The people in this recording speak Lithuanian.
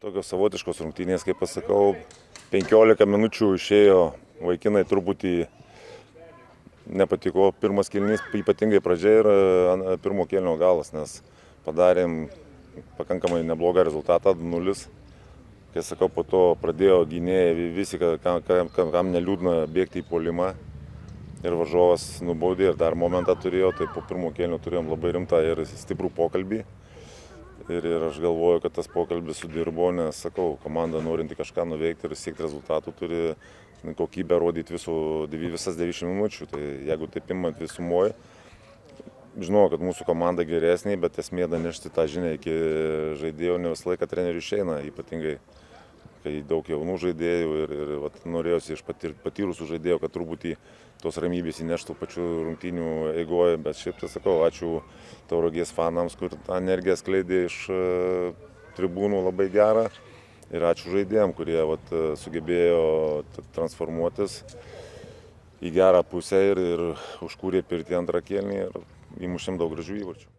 Tokios savotiškos rungtynės, kaip pasakau, 15 minučių išėjo vaikinai, truputį nepatiko pirmas kėlinys, ypatingai pradžia ir pirmo kėlinio galas, nes padarėm pakankamai neblogą rezultatą 2-0. Kai sakau, po to pradėjo gynėjai visi, kam neliūdna bėgti į puolimą ir varžovas nubaudė ir dar momentą turėjo, tai po pirmo kėlinio turėjom labai rimtą ir stiprų pokalbį. Ir aš galvoju, kad tas pokalbis sudirbo, nes, sakau, komanda norinti kažką nuveikti ir siekti rezultatų turi kokybę rodyti visas 90 minučių. Tai jeigu taip imant visumoje, žinau, kad mūsų komanda geresnė, bet esmė nešti tą žinią iki žaidėjų ne visą laiką trenerių išeina, ypatingai kai daug jaunų žaidėjų ir norėjosi iš patyrusių žaidėjų, kad truputį tos ramybės įneštų pačių rungtynių eigoje, bet šiaip tai sakau, ačiū Tauragės fanams, kur tą energiją skleidė iš tribūnų labai gerą ir ačiū žaidėjams, kurie sugebėjo transformuotis į gerą pusę ir užkūrė pirtį antrą kėlinį ir įmušėm daug gražių įvarčių.